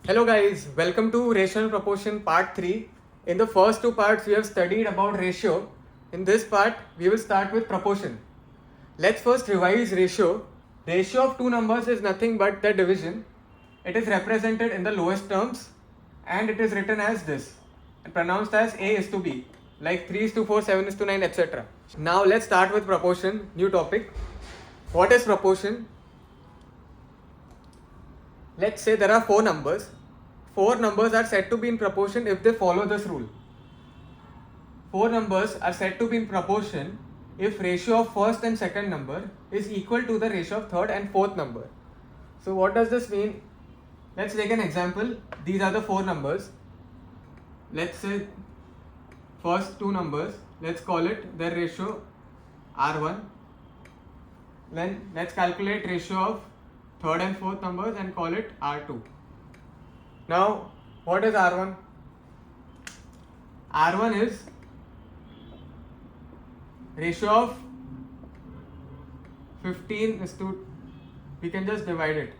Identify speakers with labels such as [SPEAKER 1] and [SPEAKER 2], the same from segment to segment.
[SPEAKER 1] Hello guys, welcome to Rational Proportion Part 3. In the first two parts we have studied about ratio. In this part we will start with proportion. Let's first revise ratio. Ratio of two numbers is nothing but their division. It is represented in the lowest terms and it is written as this and pronounced as A is to B, like 3 is to 4, 7 is to 9, etc. Now let's start with proportion, new topic. What is proportion? Let's say there are four numbers. Four numbers are said to be in proportion if they follow this rule. Four numbers are said to be in proportion if ratio of first and second number is equal to the ratio of third and fourth number. So what does this mean? Let's take an example. These are the four numbers. Let's say first two numbers, let's call it their ratio R1. Then let's calculate ratio of third and fourth numbers and call it R2. Now, what is R1? R1 is ratio of 15 is to, we can just divide it.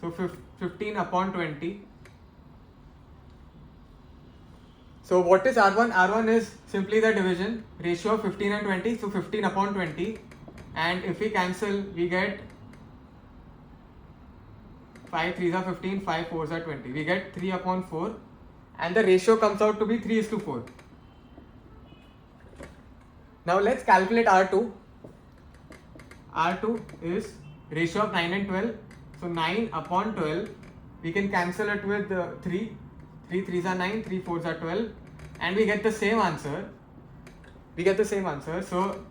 [SPEAKER 1] So 15 upon 20. So what is R1? R1 is simply the division, ratio of 15 and 20. So 15 upon 20. And if we cancel, we get 5 3s are 15, 5 4s are 20. We get 3 upon 4 and the ratio comes out to be 3 is to 4. Now let's calculate R2. R2 is ratio of 9 and 12. So 9 upon 12, we can cancel it with 3. 3 3s are 9, 3 4s are 12 and we get the same answer. So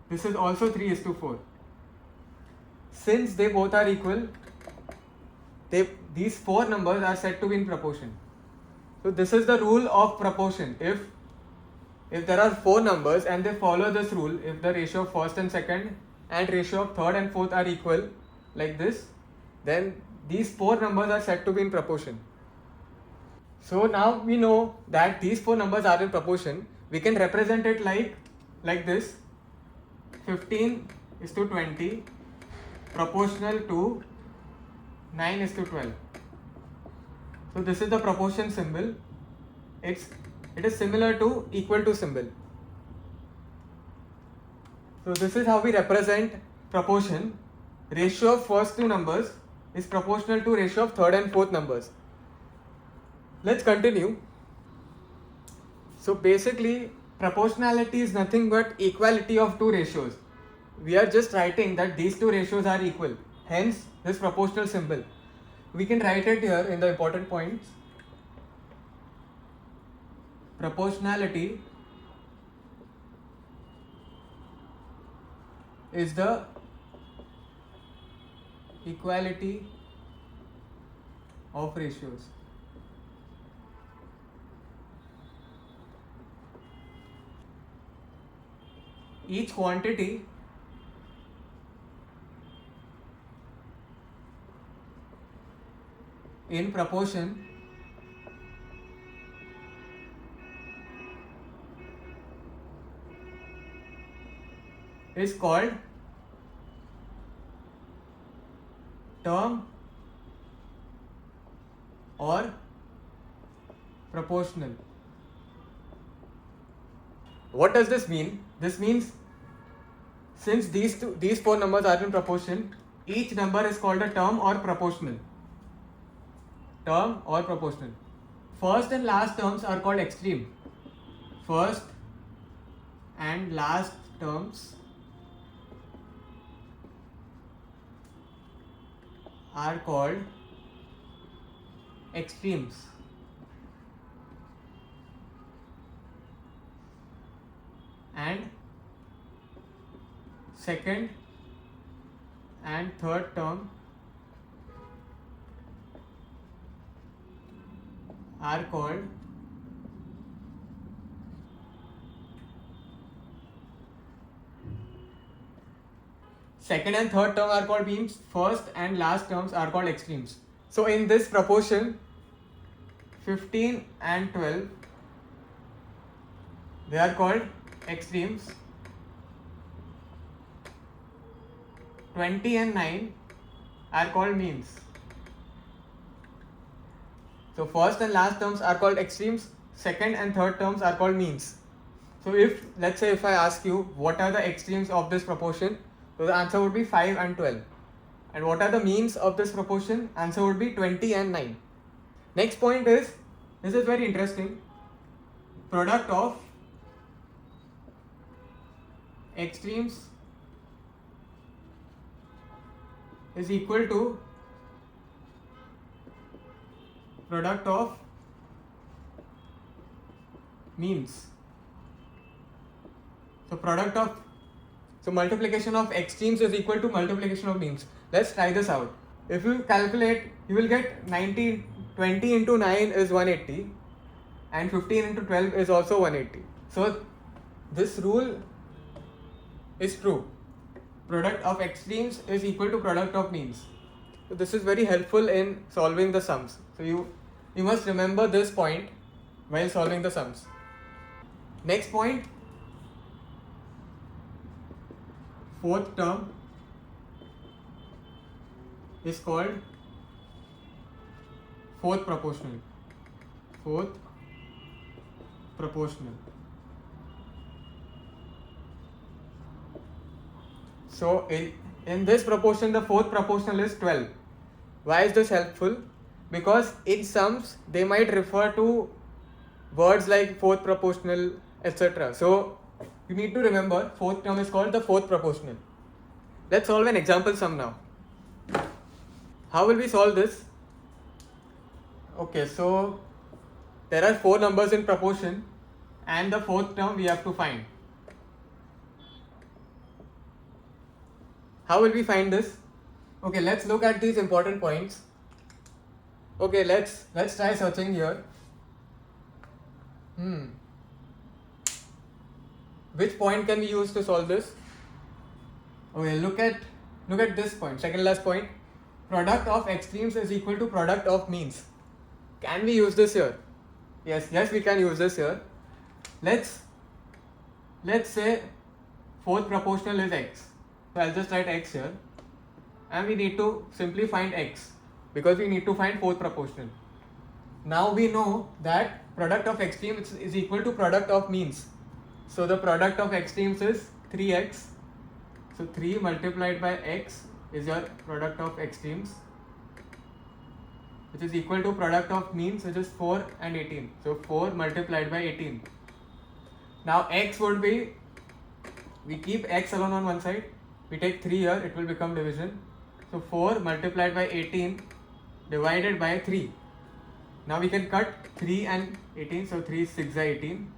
[SPEAKER 1] this is also 3 is to 4. Since they both are equal, these four numbers are said to be in proportion. So this is the rule of proportion. If there are four numbers and they follow this rule, if the ratio of first and second and ratio of third and fourth are equal like this, then these four numbers are said to be in proportion. So now we know that these four numbers are in proportion. We can represent it like this. 15 is to 20 proportional to 9 is to 12. So this is the proportion symbol. It is similar to equal to symbol. So this is how we represent proportion. Ratio of first two numbers is proportional to ratio of third and fourth numbers. Let's continue. So basically proportionality is nothing but equality of two ratios. We are just writing that these two ratios are equal. Hence this proportional symbol. We can write it here in the important points. Proportionality is the equality of ratios. Each quantity in proportion is called term or proportional. What does this mean? This means since these four numbers are in proportion, each number is called a term or proportional. Term or proportional. First and last terms are called extreme. First and last terms are called extremes. And second and third term are called second and third term are called means, first and last terms are called extremes. So in this proportion 15 and 12 they are called extremes. 20 and 9 are called means. So first and last terms are called extremes, second and third terms are called means. So if, let's say if I ask you what are the extremes of this proportion, so the answer would be 5 and 12. And what are the means of this proportion? Answer would be 20 and 9. Next point is, this is very interesting, product of extremes is equal to product of means. So multiplication of extremes is equal to multiplication of means. Let's try this out. If you calculate, you will get 20 into 9 is 180 and 15 into 12 is also 180. So this rule is true. Product of extremes is equal to product of means. So this is very helpful in solving the sums. So you must remember this point while solving the sums. Next point, fourth term is called fourth proportional. So in this proportion, the fourth proportional is 12. Why is this helpful? Because in sums they might refer to words like fourth proportional, etc. So you need to remember fourth term is called the fourth proportional. Let's solve an example sum now. How will we solve this? Okay, so there are 4 numbers in proportion and the fourth term we have to find. How will we find this? Okay, let's look at these important points. Okay, let's try searching here. Which point can we use to solve this? Okay, look at this point, second last point. Product of extremes is equal to product of means. Can we use this here? Yes, we can use this here. Let's say fourth proportional is x. So I'll just write x here. And we need to simply find x because we need to find fourth proportional. Now we know that product of extremes is equal to product of means. So the product of extremes is 3x. So 3 multiplied by x is your product of extremes, which is equal to product of means, which is 4 and 18. So 4 multiplied by 18. Now x would be, we keep x alone on one side, we take 3 here, it will become division. So 4 multiplied by 18 divided by 3. Now we can cut 3 and 18, so 3 is 6 by 18.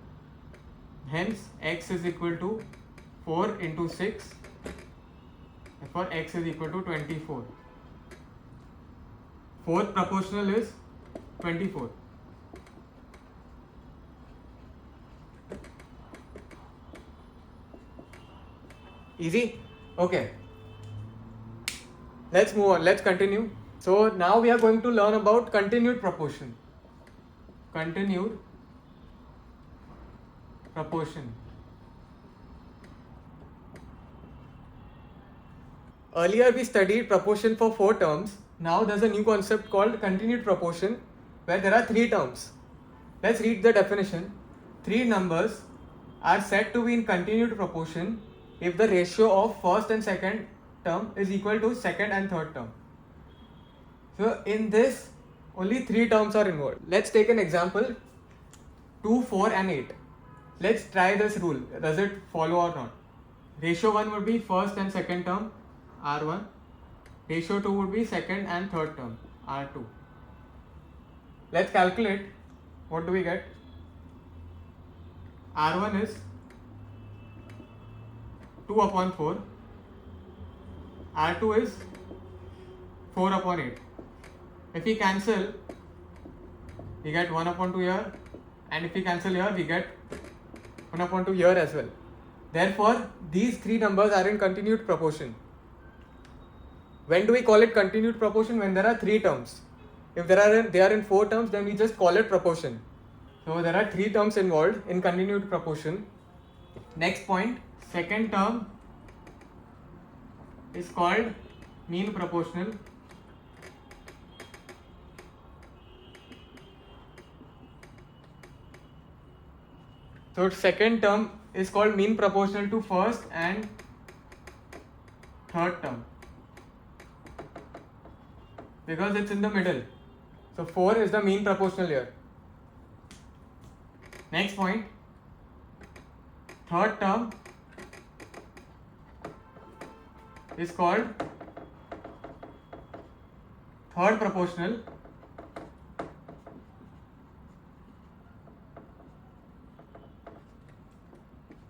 [SPEAKER 1] Hence x is equal to 4 into 6. Therefore x is equal to 24. Fourth proportional is 24. Easy? Okay. Let's move on. Let's continue. So now we are going to learn about continued proportion. Continued proportion. Earlier we studied proportion for 4 terms. Now there's a new concept called continued proportion where there are 3 terms. Let's read the definition. 3 numbers are said to be in continued proportion if the ratio of first and second term is equal to second and third term. So in this only 3 terms are involved. Let's take an example, 2, 4 and 8. Let's try this rule. Does it follow or not? Ratio 1 would be first and second term, R1. Ratio 2 would be second and third term, R2. Let's calculate. What do we get? R1 is 2 upon 4. R2 is 4 upon 8. If we cancel, we get 1 upon 2 here, and if we cancel here, we get 1 upon 2 here as well. Therefore, these 3 numbers are in continued proportion. When do we call it continued proportion? When there are 3 terms. If they are in 4 terms, then we just call it proportion. So there are 3 terms involved in continued proportion. Next point, second term is called mean proportional. So second term is called mean proportional to first and third term because it's in the middle. So 4 is the mean proportional here. Next point, third term is called third proportional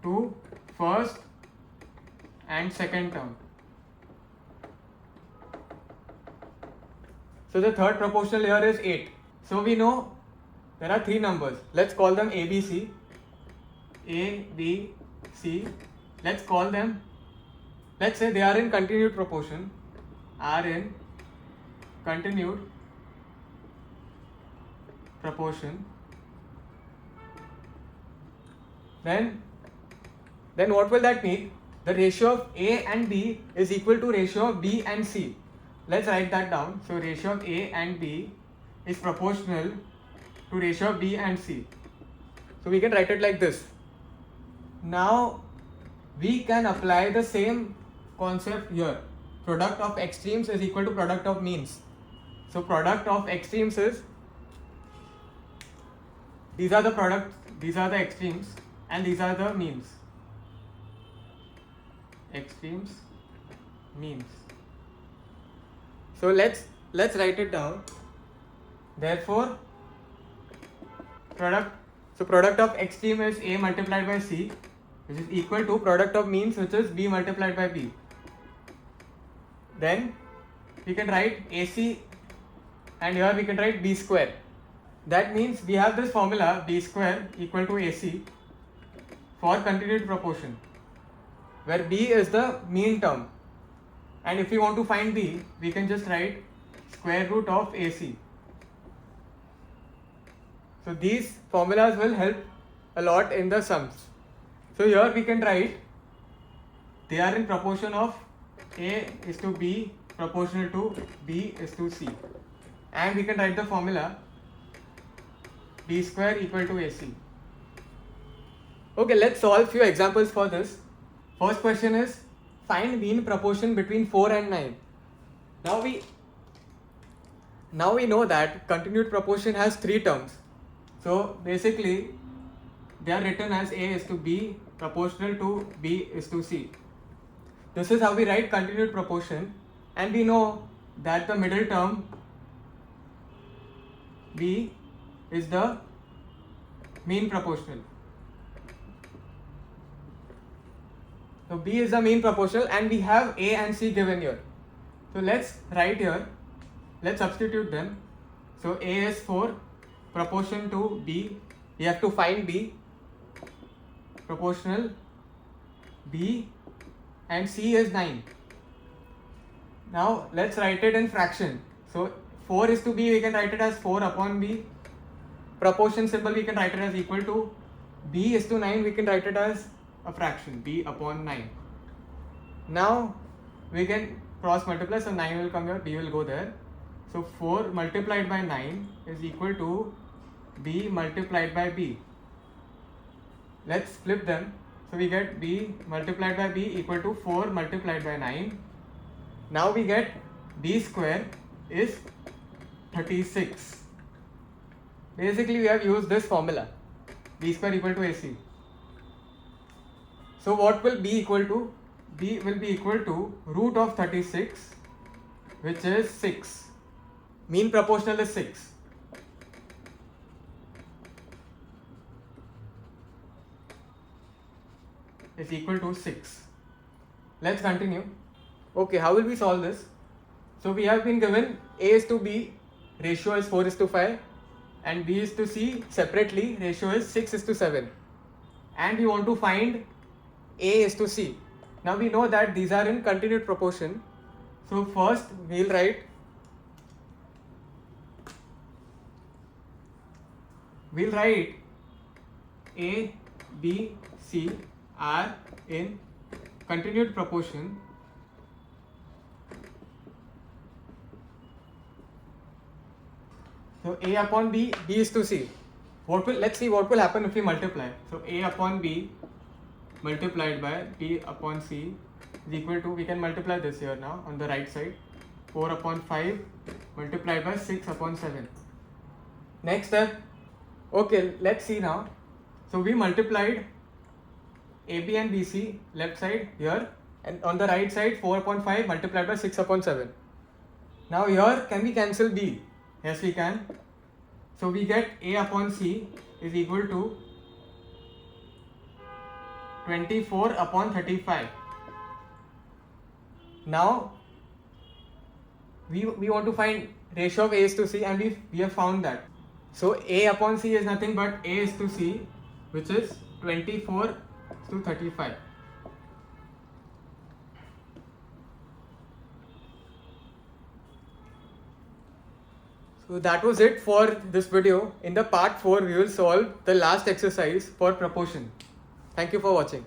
[SPEAKER 1] to first and second term. So the third proportional here is 8. So we know there are three numbers. Let's call them A, B, C. A, B, C. Let's call them, let's say they are in continued proportion. Are in continued proportion. Then what will that mean? The ratio of A and B is equal to ratio of B and C. Let's write that down. So ratio of A and B is proportional to ratio of B and C. So we can write it like this. Now we can apply the same concept here. Product of extremes is equal to product of means. So product of extremes is, these are the products, these are the extremes, and these are the means. Extremes, means. So let's write it down. Therefore, product of extreme is A multiplied by C, which is equal to product of means, which is B multiplied by B. Then we can write AC, and here we can write B square. That means we have this formula B square equal to AC for continued proportion, where B is the mean term, and if we want to find B, we can just write square root of AC. So these formulas will help a lot in the sums. So here we can write they are in proportion of A is to B proportional to B is to C, and we can write the formula B square equal to AC. Okay, let's solve few examples for this. First question is find mean proportion between 4 and 9. Now we know that continued proportion has three terms. So basically they are written as A is to B proportional to B is to C. This is how we write continued proportion, and we know that the middle term B is the mean proportional. So B is the mean proportional, and we have A and C given here. So let's write here, let's substitute them. So A is 4 proportion to B, we have to find B proportional B, and C is 9. Now let's write it in fraction. So 4 is to B, we can write it as 4 upon B. Proportion symbol we can write it as equal to. B is to 9, we can write it as a fraction, B upon 9. Now we can cross multiply, so 9 will come here, B will go there. So 4 multiplied by 9 is equal to B multiplied by B. Let's flip them. So we get B multiplied by B equal to 4 multiplied by 9. Now we get B square is 36. Basically we have used this formula, B square equal to AC. So what will B equal to? B will be equal to root of 36, which is 6. Mean proportional is 6. Is equal to 6. Let's continue. Okay, how will we solve this? So we have been given A is to B, ratio is 4 is to 5, and B is to C separately, ratio is 6 is to 7. And we want to find A is to C. Now we know that these are in continued proportion. So first we'll write A, B, C are in continued proportion So A upon B, B is to C. let's see what will happen if we multiply. So A upon B multiplied by B upon C is equal to, we can multiply this here now on the right side, 4 upon 5 multiplied by 6 upon 7. Next step, okay, let's see now. So we multiplied AB and BC left side here, and on the right side 4 upon 5 multiplied by 6 upon 7. Now here, can we cancel B? Yes, we can. So we get A upon C is equal to 24 upon 35. Now we want to find ratio of A is to C, and we have found that. So A upon C is nothing but A is to C, which is 24 to 35. So that was it for this video. In the part 4, we will solve the last exercise for proportion. Thank you for watching.